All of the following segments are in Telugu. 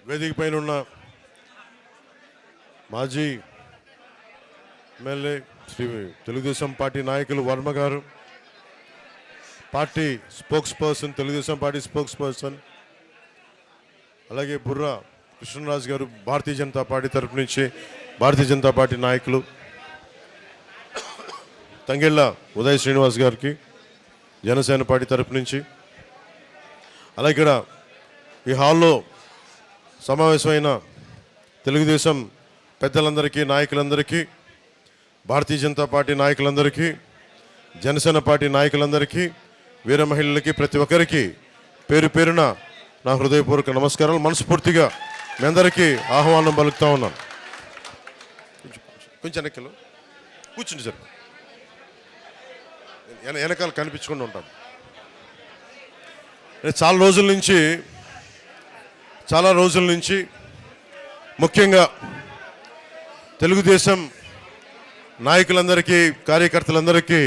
వేదిక పైన ఉన్న మాజీ ఎమ్మెల్యే శ్రీ తెలుగుదేశం పార్టీ నాయకులు వర్మ గారు, party spokes person, Telugu Desam party spokes person, అలాగే బుర్రా కృష్ణరాజు గారు భారతీయ జనతా పార్టీ తరపు నుంచి భారతీయ జనతా పార్టీ నాయకులు, తంగెళ్ళ ఉదయ్ శ్రీనివాస్ గారికి జనసేన పార్టీ తరపు నుంచి, అలాగే ఇక్కడ ఈ హాల్లో సమావేశమైన తెలుగుదేశం పెద్దలందరికీ, నాయకులందరికీ, భారతీయ జనతా పార్టీ నాయకులందరికీ, జనసేన పార్టీ నాయకులందరికీ, వీర మహిళలకి, ప్రతి ఒక్కరికి పేరు పేరున నా హృదయపూర్వక నమస్కారాలు. మనస్ఫూర్తిగా మీ అందరికీ ఆహ్వానం పలుకుతా ఉన్నాను. కొంచెం వెనకలు కూర్చుండి సార్, వెనకాల కనిపించకుండా ఉంటాను. నేను చాలా రోజుల నుంచి ముఖ్యంగా తెలుగుదేశం నాయకులందరికీ, కార్యకర్తలందరికీ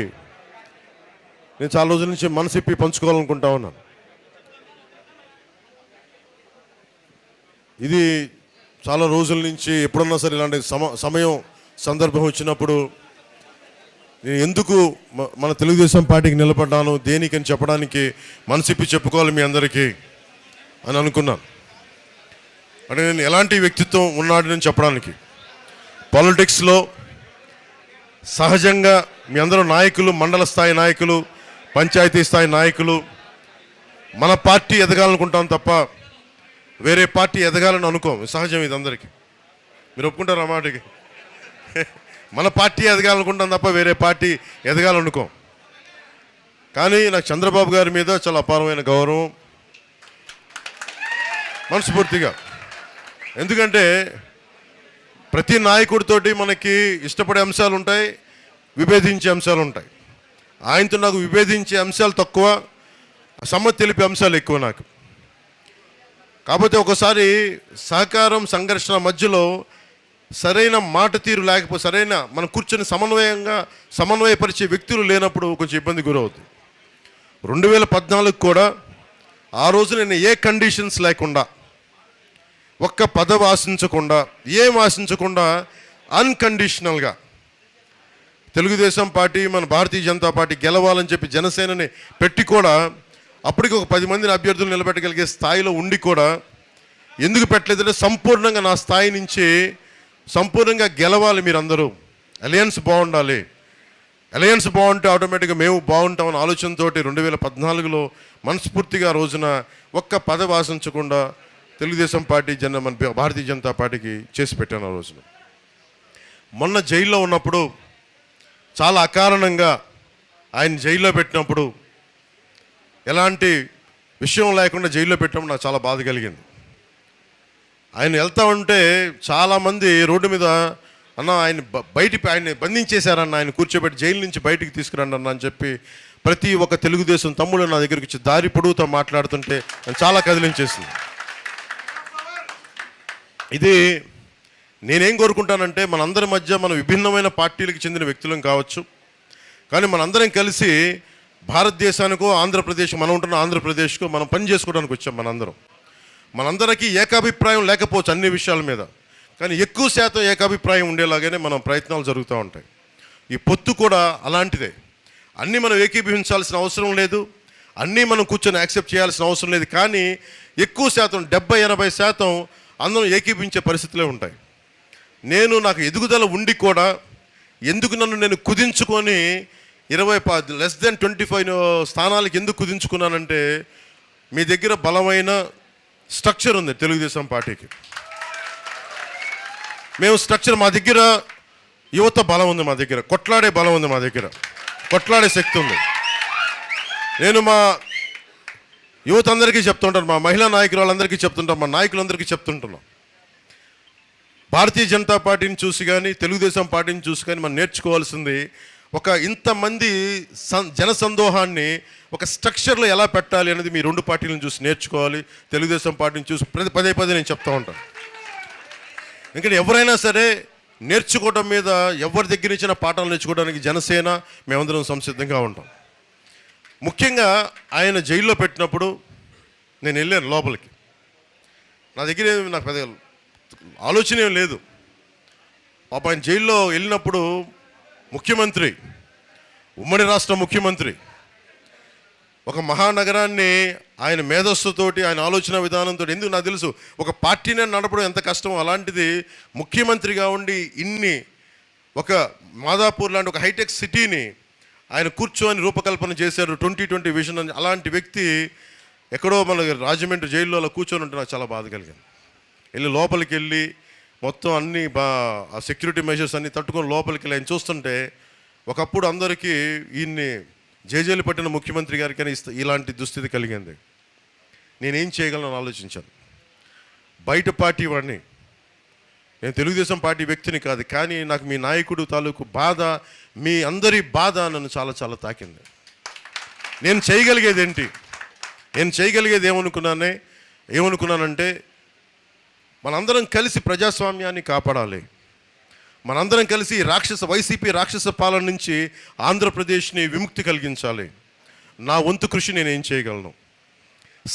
నేను చాలా రోజుల నుంచి మనసిప్పి పంచుకోవాలనుకుంటా ఉన్నాను. ఇది చాలా రోజుల నుంచి ఎప్పుడన్నా సరే ఇలాంటి సమయం సందర్భం వచ్చినప్పుడు నేను ఎందుకు మన తెలుగుదేశం పార్టీకి నిలబడ్డాను, దేనికని చెప్పడానికి మనసిప్పి చెప్పుకోవాలి మీ అందరికీ అని అనుకున్నాను. అంటే నేను ఎలాంటి వ్యక్తిత్వం ఉన్నాడని చెప్పడానికి. పాలిటిక్స్లో సహజంగా మీ అందరూ నాయకులు, మండల స్థాయి నాయకులు, పంచాయతీ స్థాయి నాయకులు, మన పార్టీ ఎదగాలనుకుంటాం తప్ప వేరే పార్టీ ఎదగాలని అనుకోం. సహజం ఇది అందరికీ. మీరు ఒప్పుకుంటారు ఆ మాటకి? మన పార్టీ ఎదగాలనుకుంటాం తప్ప వేరే పార్టీ ఎదగాలనుకోం. కానీ నాకు చంద్రబాబు గారి మీద చాలా అపారమైన గౌరవం, మనస్ఫూర్తిగా. ఎందుకంటే ప్రతి నాయకుడితోటి మనకి ఇష్టపడే అంశాలు ఉంటాయి, విభేదించే అంశాలు ఉంటాయి. ఆయనతో నాకు విభేదించే అంశాలు తక్కువ, సమ్మతి తెలిపే అంశాలు ఎక్కువ నాకు. కాకపోతే ఒకసారి సహకారం, సంఘర్షణ మధ్యలో సరైన మాట తీరు లేకపోతే, సరైన మనం కూర్చొని సమన్వయపరిచే వ్యక్తులు లేనప్పుడు కొంచెం ఇబ్బంది గురవుతుంది. 2014 కూడా ఆ రోజు నేను ఏ కండిషన్స్ లేకుండా, ఒక్క పదవి ఆశించకుండా, ఏం ఆశించకుండా అన్కండిషనల్గా తెలుగుదేశం పార్టీ, మన భారతీయ జనతా పార్టీ గెలవాలని చెప్పి జనసేనని పెట్టి కూడా, అప్పటికి ఒక 10 మందిని అభ్యర్థులు నిలబెట్టగలిగే స్థాయిలో ఉండి కూడా ఎందుకు పెట్టలేదంటే సంపూర్ణంగా నా స్థాయి నుంచి సంపూర్ణంగా గెలవాలి, మీరందరూ అలయన్స్ బాగుండాలి, అలయన్స్ బాగుంటే ఆటోమేటిక్గా మేము బాగుంటామని ఆలోచనతో 2014లో మనస్ఫూర్తిగా రోజున ఒక్క పదవి ఆశించకుండా తెలుగుదేశం పార్టీ మన భారతీయ జనతా పార్టీకి చేసి పెట్టాను. ఆ రోజున మొన్న జైల్లో ఉన్నప్పుడు, చాలా అకారణంగా ఆయన జైల్లో పెట్టినప్పుడు, ఎలాంటి విషయం లేకుండా జైల్లో పెట్టినప్పుడు నాకు చాలా బాధ కలిగింది. ఆయన వెళ్తా ఉంటే చాలామంది రోడ్డు మీద, అన్న ఆయన బంధించేశారన్న, ఆయన కూర్చోబెట్టి జైలు నుంచి బయటికి తీసుకురండి అన్న అని చెప్పి ప్రతి ఒక్క తెలుగుదేశం తమ్ముడు నా దగ్గరికి వచ్చి దారి పొడుగుతో మాట్లాడుతుంటే చాలా కదిలించేసింది. ఇది నేనేం కోరుకుంటానంటే, మనందరి మధ్య మన విభిన్నమైన పార్టీలకు చెందిన వ్యక్తులం కావచ్చు, కానీ మనందరం కలిసి భారతదేశానికో, ఆంధ్రప్రదేశ్, మనం ఉంటున్న ఆంధ్రప్రదేశ్కో మనం పని చేసుకోవడానికి వచ్చాం. మనందరికీ ఏకాభిప్రాయం లేకపోవచ్చు అన్ని విషయాల మీద, కానీ ఎక్కువ శాతం ఏకాభిప్రాయం ఉండేలాగానే మనం ప్రయత్నాలు జరుగుతూ ఉంటాయి. ఈ పొత్తు కూడా అలాంటిదే. అన్నీ మనం ఏకీభవించాల్సిన అవసరం లేదు, అన్నీ మనం కూర్చొని యాక్సెప్ట్ చేయాల్సిన అవసరం లేదు, కానీ ఎక్కువ శాతం 70-80% అందరం ఏకీభించే పరిస్థితులే ఉంటాయి. నాకు ఎదుగుదల ఉండి కూడా ఎందుకు నన్ను నేను కుదించుకొని 25 స్థానాలకు ఎందుకు కుదించుకున్నానంటే, మీ దగ్గర బలమైన స్ట్రక్చర్ ఉంది తెలుగుదేశం పార్టీకి. మేము స్ట్రక్చర్, మా దగ్గర యువత బలం ఉంది, మా దగ్గర కొట్లాడే బలం ఉంది, మా దగ్గర కొట్లాడే శక్తి ఉంది. నేను మా యువత అందరికీ చెప్తుంటాను, మా మహిళా నాయకులందరికీ చెప్తుంటాం, మా నాయకులందరికీ చెప్తుంటున్నాం, భారతీయ జనతా పార్టీని చూసి కానీ, తెలుగుదేశం పార్టీని చూసి కానీ మనం నేర్చుకోవాల్సింది, ఒక ఇంతమంది జనసందోహాన్ని ఒక స్ట్రక్చర్లో ఎలా పెట్టాలి అనేది మీ రెండు పార్టీలను చూసి నేర్చుకోవాలి. తెలుగుదేశం పార్టీని చూసి పదే నేను చెప్తూ ఉంటాను. ఎందుకంటే ఎవరైనా సరే నేర్చుకోవడం మీద, ఎవరి దగ్గర ఇచ్చిన పాఠాలు నేర్చుకోవడానికి జనసేన మేమందరం సంసిద్ధంగా ఉంటాం. ముఖ్యంగా ఆయన జైల్లో పెట్టినప్పుడు నేను వెళ్ళాను లోపలికి. నా దగ్గర నాకు పెద్ద ఆలోచన ఏం లేదు. పాప ఆయన జైల్లో వెళ్ళినప్పుడు ముఖ్యమంత్రి, ఉమ్మడి రాష్ట్ర ముఖ్యమంత్రి, ఒక మహానగరాన్ని ఆయన మేధస్సుతోటి, ఆయన ఆలోచన విధానంతో, ఎందుకు నాకు తెలుసు ఒక పార్టీనే నడపడం ఎంత కష్టమో, అలాంటిది ముఖ్యమంత్రిగా ఉండి ఇన్ని ఒక మాదాపూర్ లాంటి ఒక హైటెక్ సిటీని ఆయన కూర్చొని రూపకల్పన చేశారు, 2020 విజన్ అని. అలాంటి వ్యక్తి ఎక్కడో మన రాజమండ్రి జైల్లో అలా కూర్చొని ఉంటే నాకు చాలా బాధ కలిగింది. వెళ్ళి లోపలికి వెళ్ళి మొత్తం అన్ని ఆ సెక్యూరిటీ మెజర్స్ అన్ని తట్టుకొని లోపలికి వెళ్ళి ఆయన చూస్తుంటే, ఒకప్పుడు అందరికీ ఈయన్ని జేజేలు పట్టిన ముఖ్యమంత్రి గారికి ఇలాంటి దుస్థితి కలిగింది. నేనేం చేయగలను ఆలోచించాను. బయట పార్టీ వాడిని, నేను తెలుగుదేశం పార్టీ వ్యక్తిని కాదు, కానీ నాకు మీ నాయకుడు తాలూకు బాధ, మీ అందరి బాధ నన్ను చాలా చాలా తాకింది. నేను చేయగలిగేది ఏంటి? నేను చేయగలిగేది ఏమనుకున్నానంటే మనందరం కలిసి ప్రజాస్వామ్యాన్ని కాపాడాలి. మనందరం కలిసి వైసీపీ రాక్షస పాలన నుంచి ఆంధ్రప్రదేశ్ని విముక్తి కలిగించాలి. నా వంతు కృషి నేనేం చేయగలను?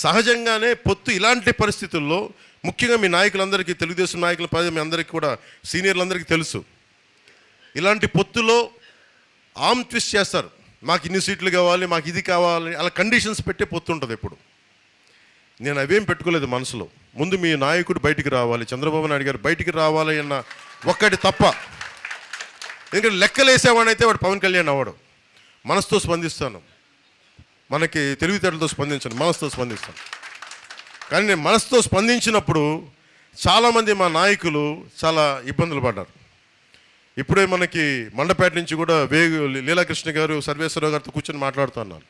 సహజంగానే పొత్తు ఇలాంటి పరిస్థితుల్లో, ముఖ్యంగా మీ నాయకులందరికీ, తెలుగుదేశం నాయకుల పది మీ అందరికీ కూడా, సీనియర్లందరికీ తెలుసు, ఇలాంటి పొత్తులో ఆమ్ ట్విస్ట్ చేస్తారు. మాకు ఇన్ని సీట్లు కావాలి, మాకు ఇది కావాలి, అలా కండిషన్స్ పెట్టే పొత్తు ఉంటుంది ఎప్పుడు. నేను అవేం పెట్టుకోలేదు మనసులో. ముందు మీ నాయకుడు బయటికి రావాలి, చంద్రబాబు నాయుడు గారు బయటికి రావాలి అన్న ఒక్కటి తప్ప. ఎందుకంటే లెక్కలేసేవాడైతే వాడు పవన్ కళ్యాణ్ అవ్వడు. మనసుతో స్పందిస్తాను, మనకి తెలివితేటలతో స్పందించను, మనసుతో స్పందిస్తాను. కానీ నేను మనసుతో స్పందించినప్పుడు చాలామంది మా నాయకులు చాలా ఇబ్బందులు పడ్డారు. ఇప్పుడే మనకి మండపేట నుంచి కూడా లీలాకృష్ణ గారు సర్వేశ్వరరావు గారితో కూర్చొని మాట్లాడుతున్నారు.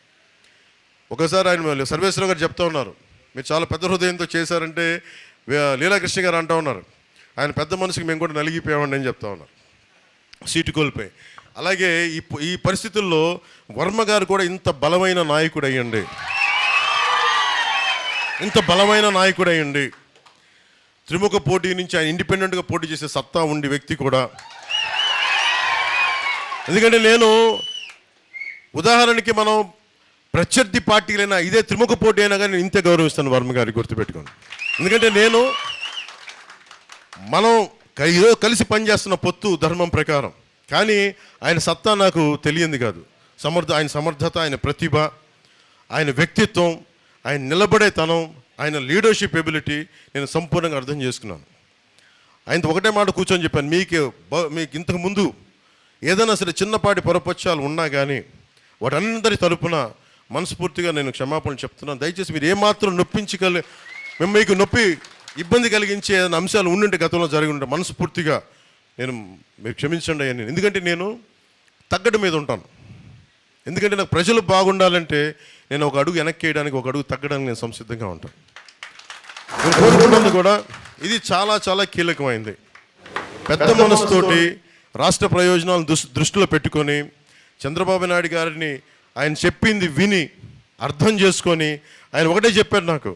ఒకసారి ఆయన సర్వేశ్వరరావు గారు చెప్తా ఉన్నారు, మీరు చాలా పెద్ద హృదయంతో చేశారంటే లీలాకృష్ణ గారు అంటూ ఉన్నారు, ఆయన పెద్ద మనసుకి మేము కూడా నలిగిపోయామండి అని చెప్తా ఉన్నారు, సీటు కోల్పోయి. అలాగే ఈ పరిస్థితుల్లో వర్మ గారు కూడా ఇంత బలమైన నాయకుడు అయ్యండి, త్రిముఖ పోటీ నుంచి ఆయన ఇండిపెండెంట్గా పోటీ చేసే సత్తా ఉండి వ్యక్తి కూడా. ఎందుకంటే నేను ఉదాహరణకి మనం ప్రత్యర్థి పార్టీలైనా ఇదే త్రిముఖ పోటీ అయినా కానీ ఇంతే గౌరవిస్తాను వర్మ గారికి, గుర్తుపెట్టుకోండి. ఎందుకంటే మనం కలిసి పనిచేస్తున్న పొత్తు ధర్మం ప్రకారం. కానీ ఆయన సత్తా నాకు తెలియంది కాదు. ఆయన సమర్థత, ఆయన ప్రతిభ, ఆయన వ్యక్తిత్వం, ఆయన నిలబడేతనం, ఆయన లీడర్షిప్ ఎబిలిటీ నేను సంపూర్ణంగా అర్థం చేసుకున్నాను. ఆయనతో ఒకటే మాట కూర్చొని చెప్పాను, మీకు ఇంతకు ముందు ఏదైనా సరే చిన్నపాటి పొరపక్షాలు ఉన్నా కానీ వాటందరి తరపున మనస్ఫూర్తిగా నేను క్షమాపణలు చెప్తున్నాను. దయచేసి మీరు ఏమాత్రం మీకు ఇబ్బంది కలిగించే ఏదైనా అంశాలు ఉండుంటే, గతంలో జరిగి ఉంటే మనస్ఫూర్తిగా మీరు క్షమించండి అయ్యా. ఎందుకంటే నేను తగ్గడం మీద ఉంటాను. ఎందుకంటే నాకు ప్రజలు బాగుండాలంటే నేను ఒక అడుగు వెనక్కి వేయడానికి, ఒక అడుగు తగ్గడానికి నేను సంసిద్ధంగా ఉంటాను. నేను కోరుకున్నది కూడా ఇది చాలా చాలా కీలకమైంది. పెద్ద మనసుతోటి రాష్ట్ర ప్రయోజనాలను దృష్టిలో పెట్టుకొని చంద్రబాబు నాయుడు గారిని ఆయన చెప్పింది విని అర్థం చేసుకొని, ఆయన ఒకటే చెప్పారు నాకు,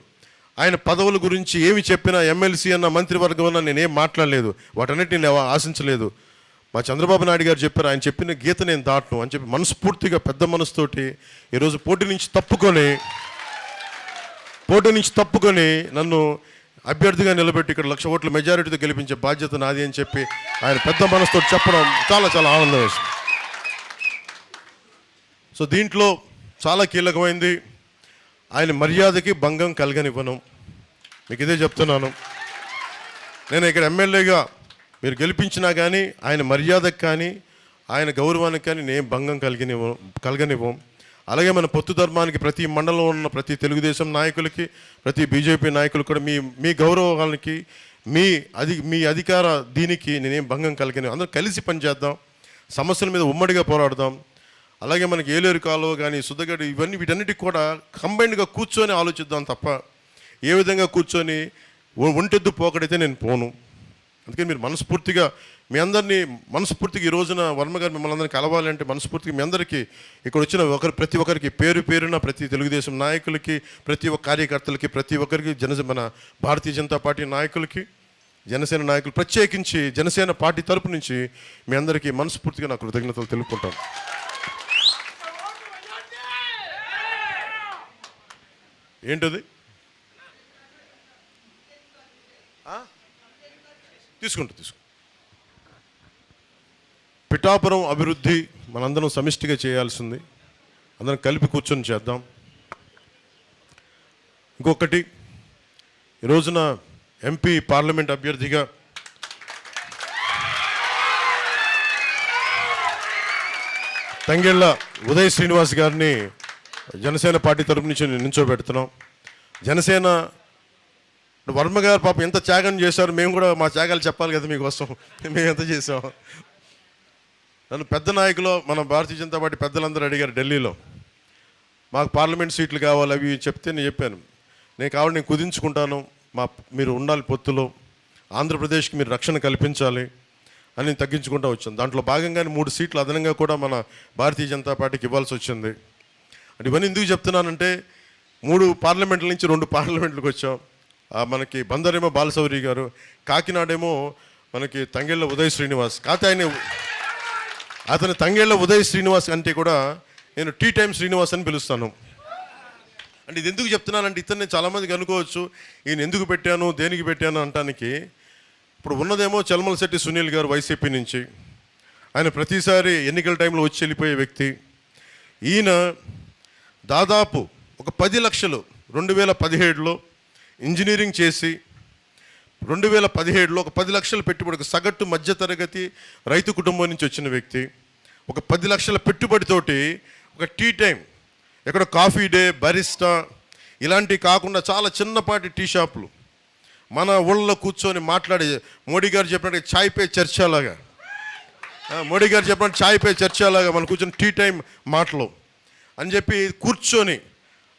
ఆయన పదవుల గురించి ఏమి చెప్పినా, ఎమ్మెల్సీ అన్న మంత్రివర్గం అన్న నేనేం మాట్లాడలేదు, వాటన్నిటి నేను ఆశించలేదు. మా చంద్రబాబు నాయుడు గారు చెప్పారు, ఆయన చెప్పిన గీత నేను దాటను అని చెప్పి మనస్ఫూర్తిగా పెద్ద మనసుతోటి ఈరోజు పోటీ నుంచి తప్పుకొని నన్ను అభ్యర్థిగా నిలబెట్టి ఇక్కడ 1,00,000 ఓట్ల మెజారిటీతో గెలిపించే బాధ్యత నాది అని చెప్పి ఆయన పెద్ద మనసుతో చెప్పడం చాలా చాలా ఆనందం వేసింది. సో దీంట్లో చాలా కీలకమైంది, ఆయన మర్యాదకి భంగం కలగనివ్వను. మీకు ఇదే చెప్తున్నాను. నేను ఇక్కడ ఎమ్మెల్యేగా మీరు గెలిపించినా కానీ ఆయన మర్యాదకు కానీ ఆయన గౌరవానికి కానీ నేను భంగం కలగనివ్వం. అలాగే మన పొత్తు ధర్మానికి ప్రతి మండలంలో ఉన్న ప్రతి తెలుగుదేశం నాయకులకి, ప్రతి బీజేపీ నాయకులు కూడా మీ గౌరవానికి, మీ అధికార దీనికి నేనేం భంగం కలగని. అందరం కలిసి పనిచేద్దాం, సమస్యల మీద ఉమ్మడిగా పోరాడదాం. అలాగే మనకి ఏలేరు కాలువ కానీ, సుద్దగడ్డ, వీటన్నిటికి కూడా కంబైన్డ్గా కూర్చొని ఆలోచిద్దాం తప్ప ఏ విధంగా కూర్చొని ఒంటెద్దు పోకడైతే నేను పోను. అందుకని మీరు మనస్ఫూర్తిగా ఈ రోజున వర్మ గారు మిమ్మల్ని అందరికీ కలవాలంటే మనస్ఫూర్తిగా మీ అందరికీ ఇక్కడ వచ్చిన ప్రతి ఒక్కరికి పేరున ప్రతి తెలుగుదేశం నాయకులకి, ప్రతి ఒక్క కార్యకర్తలకి, ప్రతి ఒక్కరికి మన భారతీయ జనతా పార్టీ నాయకులకి, జనసేన నాయకులు, ప్రత్యేకించి జనసేన పార్టీ తరపు నుంచి మీ అందరికీ మనస్ఫూర్తిగా నా కృతజ్ఞతలు తెలుపుకుంటాను. ఏంటది? తీసుకుంటా. పిఠాపురం అభివృద్ధి మనందరం సమిష్టిగా చేయాల్సింది, అందరం కలిపి కూర్చొని చేద్దాం. ఇంకొకటి, ఈ రోజున ఎంపీ పార్లమెంట్ అభ్యర్థిగా తంగెళ్ళ ఉదయ్ శ్రీనివాస్ గారిని జనసేన పార్టీ తరపు నుంచి నించోబెడుతున్నాం. జనసేన వర్మ గారు పాపం ఎంత త్యాగం చేశారు, మేము కూడా మా త్యాగాలు చెప్పాలి కదా మీకోసం, మేము ఎంత చేసాం. నన్ను పెద్ద నాయకులు మన భారతీయ జనతా పార్టీ పెద్దలందరూ అడిగారు ఢిల్లీలో, మాకు పార్లమెంట్ సీట్లు కావాలి అవి చెప్తే నేను చెప్పాను, నేను కావాలి నేను కుదించుకుంటాను, మీరు ఉండాలి పొత్తులో, ఆంధ్రప్రదేశ్కి మీరు రక్షణ కల్పించాలి అని తగ్గించుకుంటూ వచ్చాను. దాంట్లో భాగంగానే 3 సీట్లు అదనంగా కూడా మన భారతీయ జనతా పార్టీకి ఇవ్వాల్సి వచ్చింది. అంటే ఇవన్నీ ఎందుకు చెప్తున్నానంటే 3 పార్లమెంట్ల నుంచి 2 పార్లమెంట్లకు వచ్చాం. మనకి బందరేమో బాలశౌరి గారు, కాకినాడేమో మనకి తంగెళ్ళ ఉదయ్ శ్రీనివాస్. కాకపోతే అతని తంగెళ్ళ ఉదయ్ శ్రీనివాస్ అంటే కూడా నేను టీ టైమ్ శ్రీనివాస్ అని పిలుస్తాను. అంటే ఇది ఎందుకు చెప్తున్నానంటే ఇతన్ని చాలామందికి అనుకోవచ్చు ఈయన ఎందుకు పెట్టాను దేనికి పెట్టాను అంటానికి. ఇప్పుడు ఉన్నదేమో చలమలశెట్టి సునీల్ గారు వైసీపీ నుంచి, ఆయన ప్రతిసారి ఎన్నికల టైంలో వచ్చి వెళ్ళిపోయే వ్యక్తి. ఈయన దాదాపు ఒక 10 లక్షలు 2017లో ఇంజనీరింగ్ చేసి 2017లో ఒక 10 లక్షల పెట్టుబడి, సగటు మధ్యతరగతి రైతు కుటుంబం నుంచి వచ్చిన వ్యక్తి. ఒక 10 లక్షల పెట్టుబడితోటి ఒక టీ టైం, ఎక్కడ కాఫీ డే, బరిస్టా ఇలాంటివి కాకుండా చాలా చిన్నపాటి టీ షాపులు మన ఊళ్ళలో కూర్చొని మాట్లాడే, మోడీ గారు చెప్పినట్టు చాయ్ పే చర్చలాగా, మోడీ గారు చెప్పినట్టు చాయ్ పే చర్చలాగా మనం కూర్చొని టీ టైం మాటలు అని చెప్పి కూర్చొని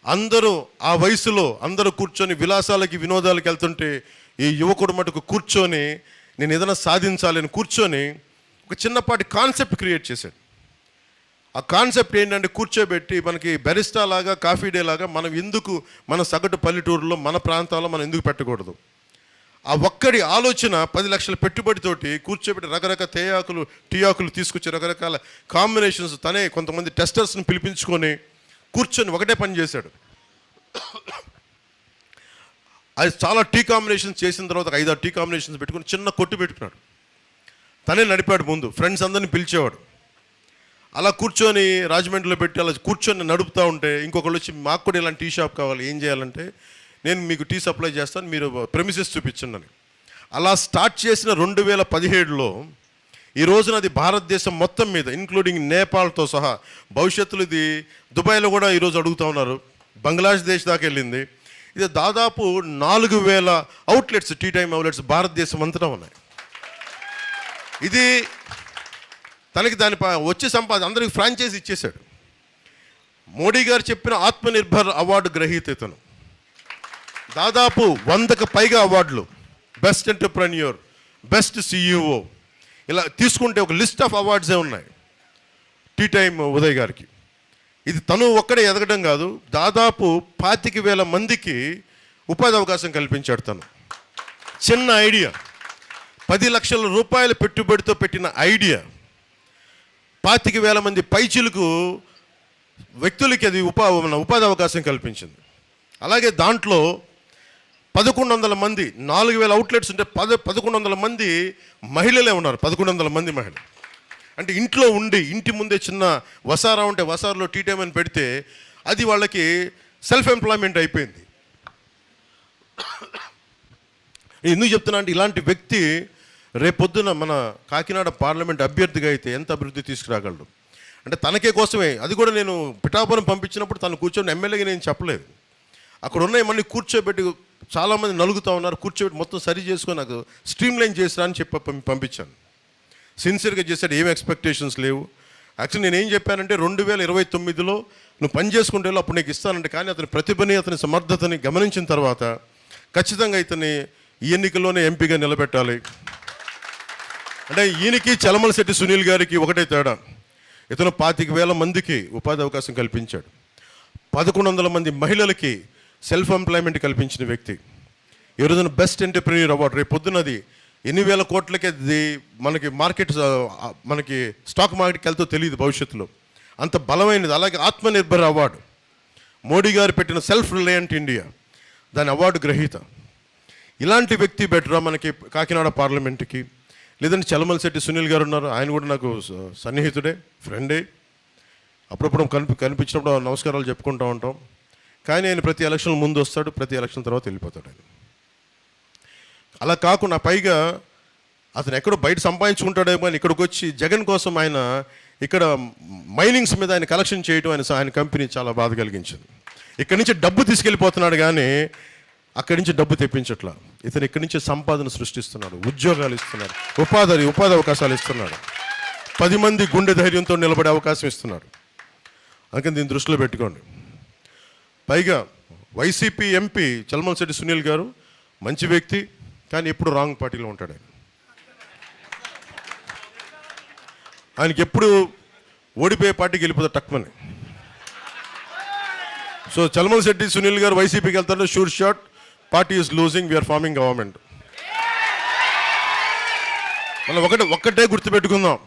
అందరూ ఆ వయసులో అందరూ కూర్చొని విలాసాలకి వినోదాలకు వెళ్తుంటే ఈ యువకుడు మటుకు కూర్చొని నేను ఏదైనా సాధించాలని కూర్చొని ఒక చిన్నపాటి కాన్సెప్ట్ క్రియేట్ చేశాడు. ఆ కాన్సెప్ట్ ఏంటంటే కూర్చోబెట్టి మనకి బెరిస్టా లాగా కాఫీ డే లాగా మనం ఎందుకు మన సగటు పల్లెటూరులో మన ప్రాంతాల్లో మనం ఎందుకు పెట్టకూడదు. ఆ ఒక్కడి ఆలోచన 10 లక్షల పెట్టుబడితోటి కూర్చోబెట్టి రకరకాల టీ ఆకులు తీసుకొచ్చి రకరకాల కాంబినేషన్స్ తనే కొంతమంది టెస్టర్స్ని పిలిపించుకొని కూర్చొని ఒకటే పని చేశాడు. అది చాలా టీ కాంబినేషన్స్ చేసిన తర్వాత 5-6 టీ కాంబినేషన్స్ పెట్టుకుని చిన్న కొట్టు పెట్టుకున్నాడు. తనే నడిపాడు, ముందు ఫ్రెండ్స్ అందరినీ పిలిచేవాడు. అలా కూర్చొని రాజమండ్రిలో పెట్టి అలా కూర్చొని నడుపుతూ ఉంటే ఇంకొకళ్ళు వచ్చి మాకు కూడా ఇలాంటి టీ షాప్ కావాలి, ఏం చేయాలంటే నేను మీకు టీ సప్లై చేస్తాను, మీరు ప్రెమిసెస్ చూపించండి అని. అలా స్టార్ట్ చేసిన 2017లో ఈ రోజున అది భారతదేశం మొత్తం మీద ఇంక్లూడింగ్ నేపాల్తో సహా, భవిష్యత్తులో ఇది దుబాయ్లో కూడా ఈరోజు అడుగుతూ ఉన్నారు, బంగ్లాదేశ్ దాకా వెళ్ళింది. ఇది దాదాపు 4000 అవుట్లెట్స్, టీ టైమ్ అవుట్లెట్స్ భారతదేశం అంతటా ఉన్నాయి. ఇది తనకి దాని వచ్చే సంపాదన అందరికి ఫ్రాంచైజ్ ఇచ్చేశాడు. మోడీ గారు చెప్పిన ఆత్మనిర్భర్ అవార్డు గ్రహీత ఇతను. దాదాపు 100కు పైగా అవార్డులు, బెస్ట్ ఎంటర్ప్రెన్యూర్, బెస్ట్ సిఇఓ, ఇలా తీసుకుంటే ఒక లిస్ట్ ఆఫ్ అవార్డ్సే ఉన్నాయి టీ టైమ్ ఉదయ్ గారికి. ఇది తను ఒక్కడే ఎదగడం కాదు, దాదాపు 25,000 మందికి ఉపాధి అవకాశం కల్పించాడు. తను చిన్న ఐడియా, 10 లక్షల రూపాయల పెట్టుబడితో పెట్టిన ఐడియా 25,000 మంది పైచిలకు వ్యక్తులకి అది ఉపాధి అవకాశం కల్పించింది. అలాగే దాంట్లో 1100 మంది, 4,000 అవుట్లెట్స్ ఉంటే 1100 మంది మహిళలే ఉన్నారు. 1100 మంది మహిళలు అంటే ఇంట్లో ఉండి ఇంటి ముందే చిన్న వసారా ఉంటే వసారాలో టీ టైం అని పెడితే అది వాళ్ళకి సెల్ఫ్ ఎంప్లాయ్మెంట్ అయిపోయింది. ఎందుకు చెప్తున్నా అంటే ఇలాంటి వ్యక్తి రేపొద్దున మన కాకినాడ పార్లమెంట్ అభ్యర్థిగా అయితే ఎంత అభివృద్ధి తీసుకురాగలడు అంటే తనకే కోసమే. అది కూడా నేను పిఠాపురం పంపించినప్పుడు తను కూర్చొని ఎమ్మెల్యేగా నేను చెప్పలేదు, అక్కడ ఉన్నాయి మళ్ళీ కూర్చోబెట్టి చాలామంది నలుగుతూ ఉన్నారు, కూర్చోబెట్టి మొత్తం సరి చేసుకొని నాకు స్ట్రీమ్ లైన్ చేసిరా అని చెప్పి పంపించాను. సిన్సియర్గా చేశాడు, ఏం ఎక్స్పెక్టేషన్స్ లేవు. యాక్చువల్లీ నేను ఏం చెప్పానంటే 2029లో నువ్వు పని చేసుకుంటే అప్పుడు నీకు ఇస్తానంటే, కానీ అతని ప్రతిభని అతని సమర్థతని గమనించిన తర్వాత ఖచ్చితంగా ఇతన్ని ఈ ఎన్నికల్లోనే ఎంపీగా నిలబెట్టాలి. అంటే ఈయనకి చలమలశెట్టి సునీల్ గారికి ఒకటే తేడా, ఇతను 25,000 మందికి ఉపాధి అవకాశం కల్పించాడు, 1100 మంది మహిళలకి సెల్ఫ్ ఎంప్లాయ్మెంట్ కల్పించిన వ్యక్తి. ఈ రోజున బెస్ట్ ఎంటర్ప్రెన్యూర్ అవార్డు రేపు పొద్దున్నది ఎన్ని వేల కోట్లకి అది మనకి మార్కెట్, మనకి స్టాక్ మార్కెట్కి వెళ్తే తెలియదు భవిష్యత్తులో, అంత బలమైనది. అలాగే ఆత్మనిర్భర్ అవార్డు మోడీ గారు పెట్టిన సెల్ఫ్ రిలయంట్ ఇండియా, దాని అవార్డు గ్రహీత. ఇలాంటి వ్యక్తి బెటరా మనకి కాకినాడ పార్లమెంట్కి? లేదంటే చలమలశెట్టి సునీల్ గారు ఉన్నారు, ఆయన కూడా నాకు సన్నిహితుడే, ఫ్రెండే. అప్పుడప్పుడు కనిపించినప్పుడు నమస్కారాలు చెప్పుకుంటూ ఉంటాం. కానీ ఆయన ప్రతి ఎలక్షన్ ముందు వస్తాడు, ప్రతి ఎలక్షన్ తర్వాత వెళ్ళిపోతాడు ఆయన. అలా కాకుండా పైగా అతను ఎక్కడో బయట సంపాదించుకుంటాడేమో అని ఇక్కడికి వచ్చి జగన్ కోసం ఆయన ఇక్కడ మైనింగ్స్ మీద ఆయన కలెక్షన్ చేయడం ఆయన కంపెనీ చాలా బాధ కలిగించింది. ఇక్కడి నుంచి డబ్బు తీసుకెళ్ళిపోతున్నాడు కానీ అక్కడి నుంచి డబ్బు తెప్పించట్లా. ఇతను ఇక్కడి నుంచి సంపాదన సృష్టిస్తున్నాడు, ఉద్యోగాలు ఇస్తున్నాడు, ఉపాధి అవకాశాలు ఇస్తున్నాడు, 10 మంది గుండె ధైర్యంతో నిలబడే అవకాశం ఇస్తున్నాడు. అందుకని దీన్ని దృష్టిలో పెట్టుకోండి. పైగా వైసీపీ ఎంపీ చలమలశెట్టి సునీల్ గారు మంచి వ్యక్తి, కానీ ఎప్పుడు రాంగ్ పార్టీలో ఉంటాడు ఆయనకి ఎప్పుడు ఓడిపోయే పార్టీకి వెళ్ళిపోతాడు టక్మని. సో చలమలశెట్టి సునీల్ గారు వైసీపీకి వెళ్తారు, sure shot party is losing, we're forming government. మనం ఒక్కటే గుర్తుపెట్టుకుందాం,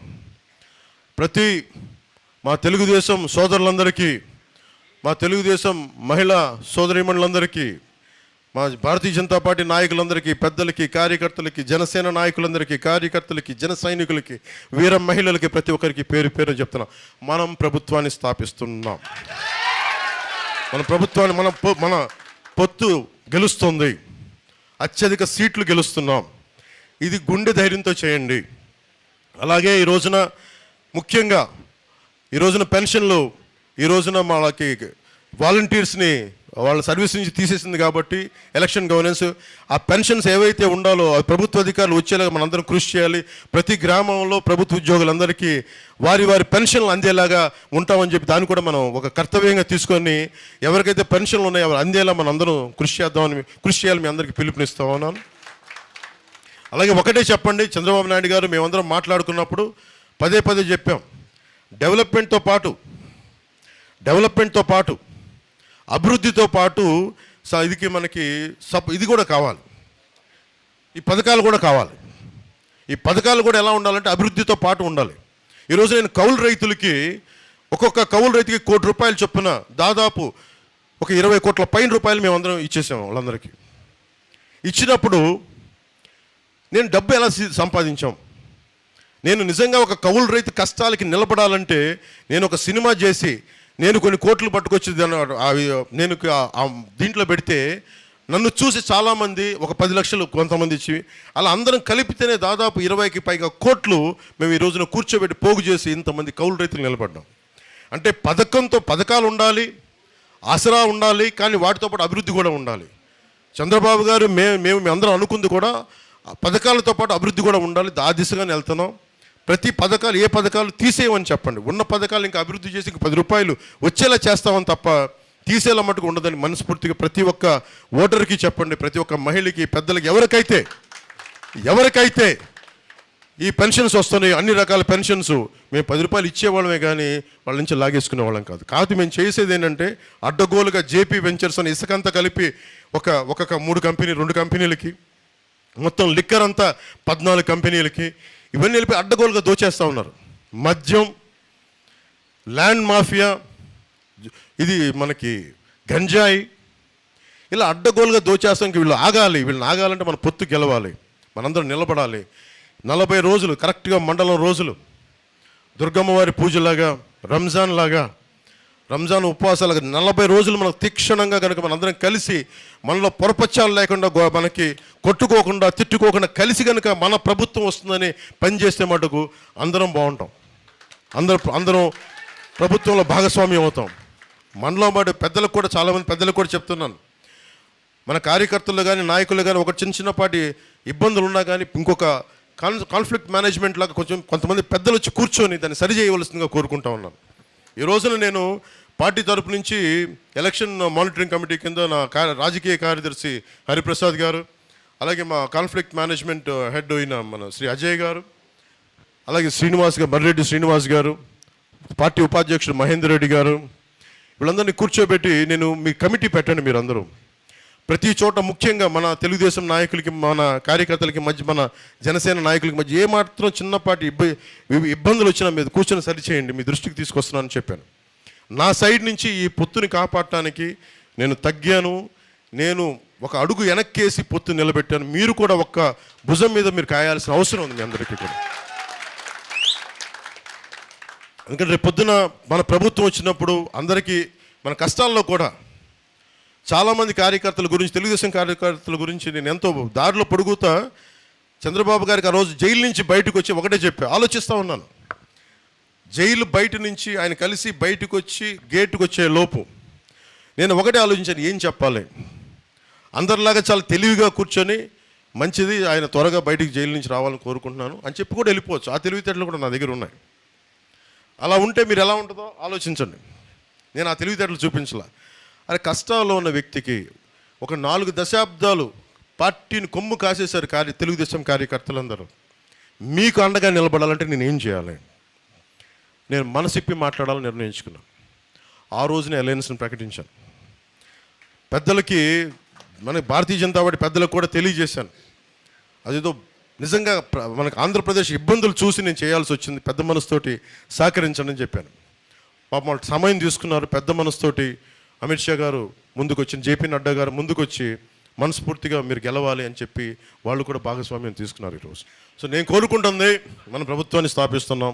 ప్రతి మా తెలుగుదేశం సోదరులందరికీ, మా తెలుగుదేశం మహిళా సోదరీమణులందరికీ, మా భారతీయ జనతా పార్టీ నాయకులందరికీ, పెద్దలకి, కార్యకర్తలకి, జనసేన నాయకులందరికీ, కార్యకర్తలకి, జన సైనికులకి, వీర మహిళలకి, ప్రతి ఒక్కరికి పేరు పేరు చెప్తున్నాం, మనం ప్రభుత్వాన్ని స్థాపిస్తున్నాం. మన ప్రభుత్వాన్ని మన పొత్తు గెలుస్తుంది, అత్యధిక సీట్లు గెలుస్తున్నాం. ఇది గుండె ధైర్యంతో చేయండి. అలాగే ఈ రోజున ముఖ్యంగా ఈ రోజున పెన్షన్లు, ఈ రోజున వాళ్ళకి వాలంటీర్స్ని వాళ్ళ సర్వీస్ నుంచి తీసేసింది కాబట్టి ఎలక్షన్ గవర్నెన్స్, ఆ పెన్షన్స్ ఏవైతే ఉండాలో ఆ ప్రభుత్వ అధికారులు వచ్చేలాగా మనందరం కృషి చేయాలి. ప్రతి గ్రామంలో ప్రభుత్వ ఉద్యోగులందరికీ వారి పెన్షన్లు అందేలాగా ఉంటామని చెప్పి దాన్ని కూడా మనం ఒక కర్తవ్యంగా తీసుకొని ఎవరికైతే పెన్షన్లు ఉన్నాయో అవి అందేలా మనం అందరం కృషి చేయాలి. మీ అందరికీ పిలుపునిస్తా ఉన్నాను. అలాగే ఒకటే చెప్పండి, చంద్రబాబు నాయుడు గారు మేమందరం మాట్లాడుకున్నప్పుడు పదే చెప్పాం, డెవలప్మెంట్తో పాటు అభివృద్ధితో పాటు ఇది మనకి ఇది కూడా కావాలి, ఈ పథకాలు కూడా కావాలి. ఈ పథకాలు కూడా ఎలా ఉండాలంటే అభివృద్ధితో పాటు ఉండాలి. ఈరోజు నేను కౌలు రైతులకి, ఒక్కొక్క కౌలు రైతుకి ₹1,00,00,000 చొప్పున దాదాపు ఒక 20 కోట్ల పైన రూపాయలు మేమందరం ఇచ్చేసాము వాళ్ళందరికీ. ఇచ్చినప్పుడు నేను డబ్బు ఎలా సంపాదించాం? నేను నిజంగా ఒక కౌలు రైతు కష్టాలకి నిలబడాలంటే నేను ఒక సినిమా చేసి నేను కొన్ని కోట్లు పట్టుకొచ్చి నేను దీంట్లో పెడితే నన్ను చూసి చాలామంది ఒక 10 లక్షలు కొంతమంది ఇచ్చి అలా అందరం కలిపితేనే దాదాపు 20కి పైగా కోట్లు మేము ఈ రోజున కూర్చోబెట్టి పోగు చేసి ఇంతమంది కౌలు రైతులు నిలబడ్డాం. అంటే పథకాలు ఉండాలి, ఆసరా ఉండాలి, కానీ వాటితో పాటు అభివృద్ధి కూడా ఉండాలి. చంద్రబాబు గారు మేము అందరం అనుకుంది కూడా పథకాలతో పాటు అభివృద్ధి కూడా ఉండాలి. ఆ దిశగానే వెళ్తున్నాం. ప్రతి పథకాలు, ఏ పథకాలు తీసేయమని చెప్పండి, ఉన్న పథకాలు ఇంకా అభివృద్ధి చేసి ఇంకా ₹10 వచ్చేలా చేస్తామని తప్ప తీసేలా మటుకు ఉండదని మనస్ఫూర్తిగా ప్రతి ఒక్క ఓటర్కి చెప్పండి. ప్రతి ఒక్క మహిళకి, పెద్దలకి, ఎవరికైతే ఈ పెన్షన్స్ వస్తున్నాయి, అన్ని రకాల పెన్షన్స్ మేము ₹10 ఇచ్చేవాళ్ళమే కానీ వాళ్ళ నుంచి లాగేసుకునే వాళ్ళం కాదు. మేము చేసేది ఏంటంటే అడ్డగోలుగా జేపీ వెంచర్స్ అని ఇసుకంతా కలిపి ఒక 2 కంపెనీలకి, మొత్తం లిక్కర్ అంతా 14 కంపెనీలకి, ఇవన్నీ వెళ్ళి అడ్డగోలుగా దోచేస్తూ ఉన్నారు. మద్యం, ల్యాండ్ మాఫియా, ఇది మనకి గంజాయి, ఇలా అడ్డగోలుగా దోచేస్తానికి వీళ్ళని ఆగాలంటే మన పొత్తు గెలవాలి, మనందరం నిలబడాలి. 40 రోజులు కరెక్ట్గా మండలం రోజులు దుర్గమ్మవారి పూజలాగా, రంజాన్ ఉపవాసాలుగా 40 రోజులు మనకు తీక్షణంగా కనుక మనందరం కలిసి మనలో పొరపచ్చాలు లేకుండా, మనకి కొట్టుకోకుండా, తిట్టుకోకుండా కలిసి కనుక మన ప్రభుత్వం వస్తుందని పనిచేస్తే మటుకు అందరం బాగుంటాం. అందరం ప్రభుత్వంలో భాగస్వామ్యం అవుతాం. మనలో పాటు పెద్దలకు కూడా, చాలామంది పెద్దలకు కూడా చెప్తున్నాను, మన కార్యకర్తలు కానీ నాయకులు కానీ ఒక చిన్నపాటి ఇబ్బందులు ఉన్నా కానీ ఇంకొక కాన్ఫ్లిక్ట్ మేనేజ్మెంట్ లాగా కొంతమంది పెద్దలు వచ్చి కూర్చొని దాన్ని సరి చేయవలసిందిగా కోరుకుంటా ఉన్నాను. ఈ రోజున నేను పార్టీ తరపు నుంచి ఎలక్షన్ మానిటరింగ్ కమిటీ కింద నా రాజకీయ కార్యదర్శి హరిప్రసాద్ గారు, అలాగే మా కాన్ఫ్లిక్ట్ మేనేజ్మెంట్ హెడ్ అయిన మన శ్రీ అజయ్ గారు, అలాగే మర్రెడ్డి శ్రీనివాస్ గారు, పార్టీ ఉపాధ్యక్షుడు మహేందర్ రెడ్డి గారు, వీళ్ళందరినీ కూర్చోబెట్టి నేను మీ కమిటీ పెట్టండి. మీరందరూ ప్రతి చోట, ముఖ్యంగా మన తెలుగుదేశం నాయకులకి, మన కార్యకర్తలకి మధ్య, మన జనసేన నాయకులకి మధ్య ఏమాత్రం చిన్నపాటి ఇబ్బందులు వచ్చినా మీద కూర్చొని సరిచేయండి, మీ దృష్టికి తీసుకొస్తున్నానని చెప్పాను. నా సైడ్ నుంచి ఈ పొత్తుని కాపాడటానికి నేను తగ్గాను. నేను ఒక అడుగు వెనక్కేసి పొత్తు నిలబెట్టాను. మీరు కూడా ఒక్క భుజం మీద మీరు కాయాల్సిన అవసరం ఉంది మీ అందరికీ కూడా. ఎందుకంటే రేపు పొద్దున మన ప్రభుత్వం వచ్చినప్పుడు అందరికీ మన కష్టాల్లో కూడా చాలామంది కార్యకర్తల గురించి, తెలుగుదేశం కార్యకర్తల గురించి నేను ఎంతో దారిలో పొడుగుతా చంద్రబాబు గారికి ఆ రోజు జైలు నుంచి బయటకు వచ్చి ఒకటే చెప్పా, ఆలోచిస్తూ ఉన్నాను. జైలు బయట నుంచి ఆయన కలిసి బయటకు వచ్చి గేటుకు వచ్చే లోపు నేను ఒకటే ఆలోచించాను, ఏం చెప్పాలి. అందరిలాగా చాలా తెలివిగా కూర్చొని మంచిది, ఆయన త్వరగా బయటికి జైలు నుంచి రావాలని కోరుకుంటున్నాను అని చెప్పి కూడా వెళ్ళిపోవచ్చు. ఆ తెలివితేటలు కూడా నా దగ్గర ఉన్నాయి. అలా ఉంటే మీరు ఎలా ఉంటుందో ఆలోచించండి. నేను ఆ తెలివితేటలు చూపించలా. అరే, కష్టాల్లో ఉన్న వ్యక్తికి ఒక 4 దశాబ్దాలు పార్టీని కొమ్ము కాసేశారు తెలుగుదేశం కార్యకర్తలందరూ. మీకు అండగా నిలబడాలంటే నేను ఏం చేయాలి? నేను మనసిప్పి మాట్లాడాలని నిర్ణయించుకున్నాను. ఆ రోజునే అలయన్స్ని ప్రకటించాను. పెద్దలకి, మన భారతీయ జనతా పార్టీ పెద్దలకు కూడా తెలియజేశాను. అదేదో నిజంగా మనకు ఆంధ్రప్రదేశ్ ఇబ్బందులు చూసి నేను చేయాల్సి వచ్చింది, పెద్ద మనసుతోటి సహకరించండి అని చెప్పాను. పాపం వాళ్ళు సమయం తీసుకున్నారు. పెద్ద మనసుతోటి అమిత్ షా గారు ముందుకు వచ్చి, జేపీ నడ్డా గారు ముందుకు వచ్చి మనస్ఫూర్తిగా మీరు గెలవాలి అని చెప్పి వాళ్ళు కూడా భాగస్వామ్యం తీసుకున్నారు ఈరోజు. సో నేను కోరుకుంటుంది, మన ప్రభుత్వాన్ని స్థాపిస్తున్నాం.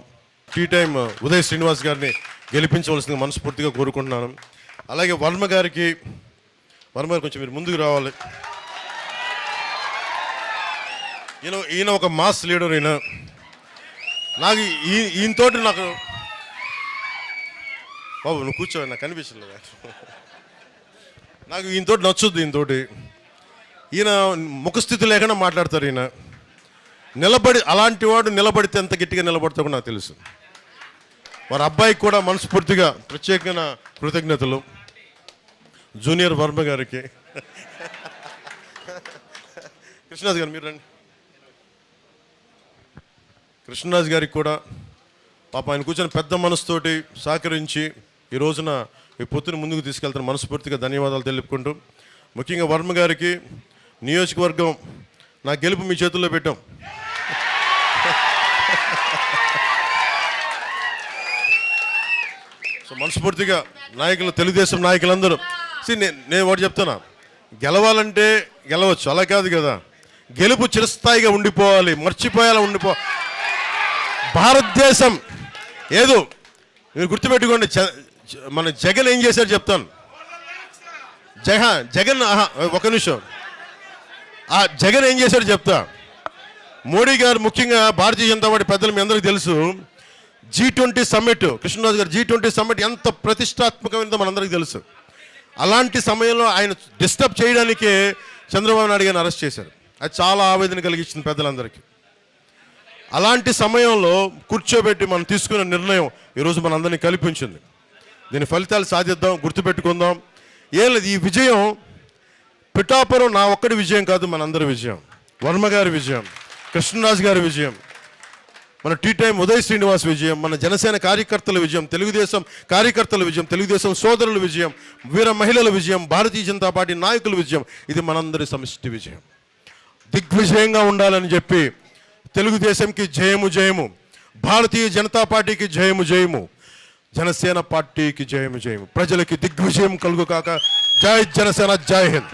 టీ టైం ఉదయ్ శ్రీనివాస్ గారిని గెలిపించవలసిందిగా మనస్ఫూర్తిగా కోరుకుంటున్నాను. అలాగే వర్మ గారు కొంచెం మీరు ముందుకు రావాలి. ఈయన ఒక మాస్ లీడర్. నాకు ఈయనతోటి నాకు బాబు నువ్వు కూర్చో, నాకు కనిపించలేదు. నాకు ఈయనతోటి నచ్చుద్ది. ఈయన ముఖస్థితి లేకుండా మాట్లాడతారు. ఈయన అలాంటి వాడు నిలబడితే ఎంత గట్టిగా నిలబడతాడో నాకు తెలుసు. వారి అబ్బాయికి కూడా మనస్ఫూర్తిగా ప్రత్యేకమైన కృతజ్ఞతలు. జూనియర్ వర్మ గారికి. కృష్ణరాజు గారు మీరు రండి. కృష్ణరాజు గారికి కూడా పాప ఆయన కూర్చొని పెద్ద మనసుతోటి సహకరించి ఈ రోజున ఈ పొత్తుని ముందుకు తీసుకెళ్తాను మనస్ఫూర్తిగా ధన్యవాదాలు తెలుపుకుంటూ, ముఖ్యంగా వర్మ గారికి నియోజకవర్గం నా గెలుపు మీ చేతుల్లో పెట్టాం. సో మనస్ఫూర్తిగా నాయకులు, తెలుగుదేశం నాయకులందరూ నేను ఒకటి చెప్తున్నా, గెలవాలంటే గెలవచ్చు, అలా కాదు కదా. గెలుపు చిరస్థాయిగా ఉండిపోవాలి, మర్చిపోయేలా భారతదేశం ఏదో మీరు గుర్తుపెట్టుకోండి. మన జగన్ ఏం చేశారు చెప్తాను. జగన్ ఒక నిమిషం, ఆ జగన్ ఏం చేశాడు చెప్తా. మోడీ గారు ముఖ్యంగా భారతీయ జనతా పార్టీ పెద్దలు మీ అందరికీ తెలుసు, G20 సమ్మిట్, కృష్ణరాజు గారు G20 సమ్మిట్ ఎంత ప్రతిష్టాత్మకమైనదో మనందరికీ తెలుసు. అలాంటి సమయంలో ఆయన డిస్టర్బ్ చేయడానికే చంద్రబాబు నాయుడు గారిని అరెస్ట్ చేశారు. అది చాలా ఆవేదన కలిగించింది పెద్దలందరికీ. అలాంటి సమయంలో కూర్చోబెట్టి మనం తీసుకున్న నిర్ణయం ఈరోజు మనందరినీ కల్పించింది. దీని ఫలితాలు సాధిద్దాం, గుర్తుపెట్టుకుందాం. ఏం లేదు, ఈ విజయం పిఠాపురం నా ఒక్కడి విజయం కాదు, మనందరి విజయం. వర్మ గారి విజయం, కృష్ణరాజు గారి విజయం, మన టీ టైం ఉదయ్ శ్రీనివాస్ విజయం, మన జనసేన కార్యకర్తల విజయం, తెలుగుదేశం కార్యకర్తల విజయం, తెలుగుదేశం సోదరుల విజయం, వీర మహిళల విజయం, భారతీయ జనతా పార్టీ నాయకుల విజయం. ఇది మనందరి సమిష్టి విజయం. దిగ్విజయంగా ఉండాలని చెప్పి తెలుగుదేశంకి జయము జయము, భారతీయ జనతా పార్టీకి జయము జయము, జనసేన పార్టీకి జయము జయము, ప్రజలకి దిగ్విజయం కలుగు కాక. జై జనసేన, జై హింద్.